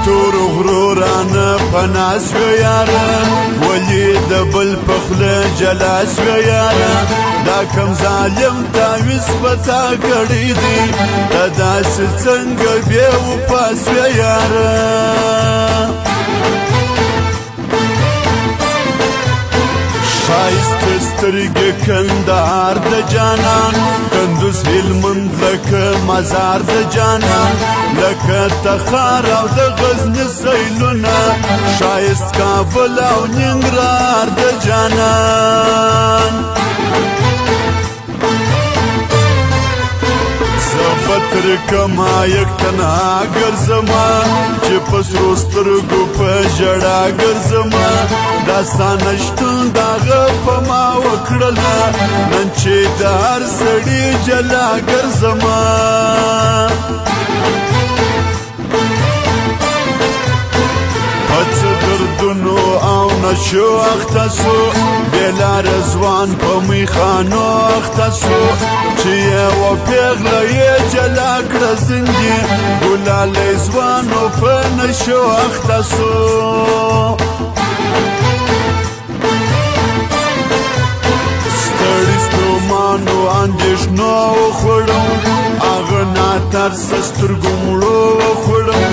تور غرورانه پناس و یاره ولی د بل پخله جلاس و یاره دا کم ظالم تاویز پتا کړی دی دا داسې څنګه بیا وپاس و یاره ښایست سترګې کندهار د جانان کندوز هلمند لکه مزار د جانان لکه تخار او د غزني سیلونه ښایست کابل او ننګرهار د جانان زبتر کما یک تنها ګرځما چې په سرو سترګو په ژړا ګرځما داستانه شتون داغه په ما وکړله نن چې د هر سړي جلا ګرځما هڅه دردونو او نشو اخته سو بېلاره ځوان په میخانو اخته سو چې یوه پیغله یې جلا کړه زندې ګلالی ځوانو په نشو اخته سو ستړي ستومانو اندېښنو وخوړم هغه ناترسه سترګو مړو وخوړم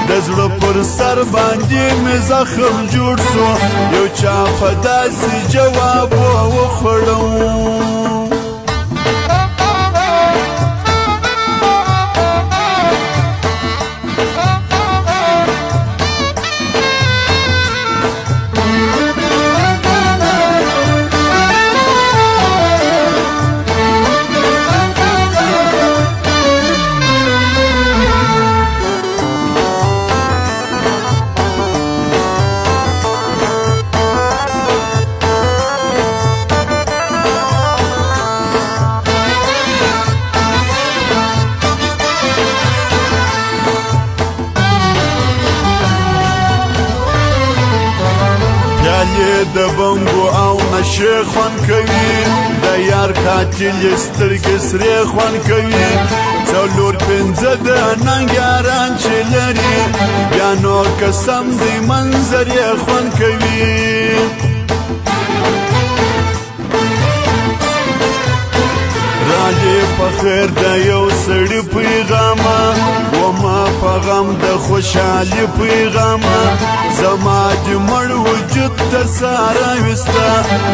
د زړه پر سر باندې مې زخم جوړ سو یو چا په داسې جواب وخوړم د بنګو او نشې خوند کوي د یار قاتل یې سترګې سرې خوند کوي څلور پنځه د ننګیاران چې لري بیا نو قسم دی منظر یې خوند کوي رالی په خیر د یو سړي پیغامه وما په غم د خوشحالي پیغامه زما د مړ وجود ته ساره وسته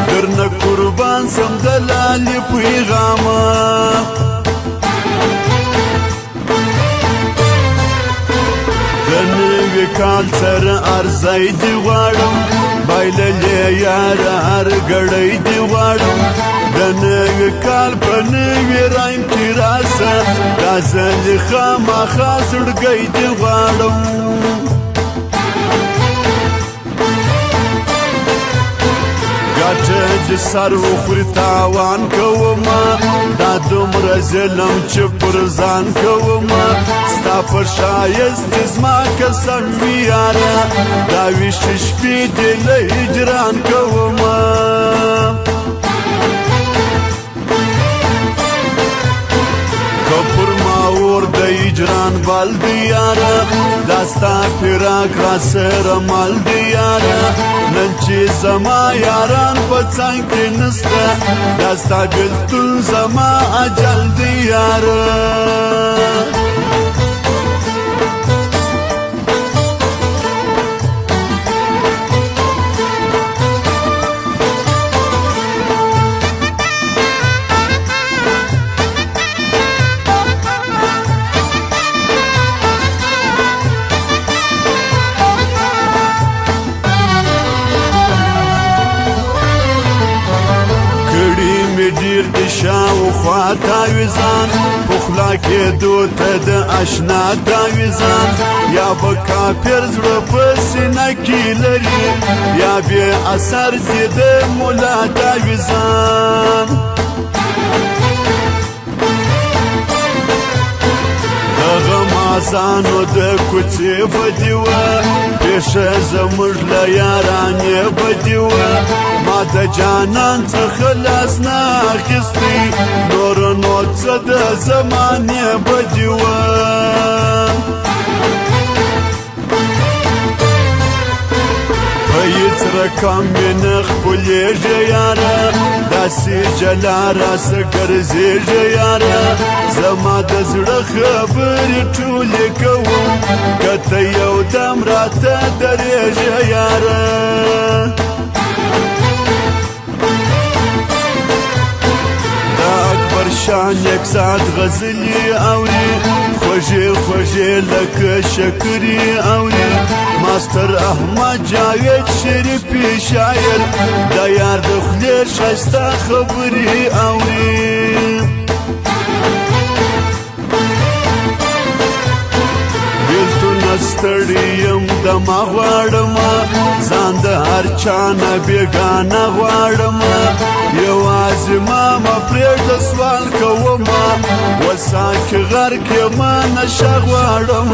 درنه قربان سم د لالي پیغامه د نوي کال سره ارزی دی غواړم بایللې یاره هر ګړی دی غواړم د نوي کال په نوي رایم کې راسه دا ځل خامخا زړګی دی غواړم ګټه د سر وخوري تاوان کومه دا دومره ظلم چې پر ځان کومه ستا په ښایست زما قسم وي یاره دا ویښې شپې دې له هجران کومه که پر ما اور د هجران بال دی یاره دا ستا فراق را سره مال دی یاره نن چې زما یاران په څنګ کې نسته دا ستا بېلتون زما اجل دی یاره ډیر د شاوخوا تاویزان پخلا کېدو ته د اشنا تاویزان یا به کافر زړه په سینه کې لري یا بې اثر دې د ملا تاویزان دغه مازانو د کوڅې بدي وه پیشه زموږ له یارانې بدي وه ما د جانان څخه لاس نه اخیستی نور نو څه د زمانې بدي وه یکم می نخپلیږي یاره داسې جلا راسه ګرځېږي یاره زما د زړه خبرې ټولې کوم که ته یو دم راته درېږي یاره شان یک ساعت غزلی اوري خوږې خوږې لکه شکرې اوري ماستر احمد جاوید شریفي شاعر د یار د خولې ښایسته خبرې اوري بیلتون ستړی یم دمه غواړم ځان د هر چا نه بېګانه غواړم یوازې ما مه پرېږده سوال کومه وسا کې غر کې ما نشه غواړم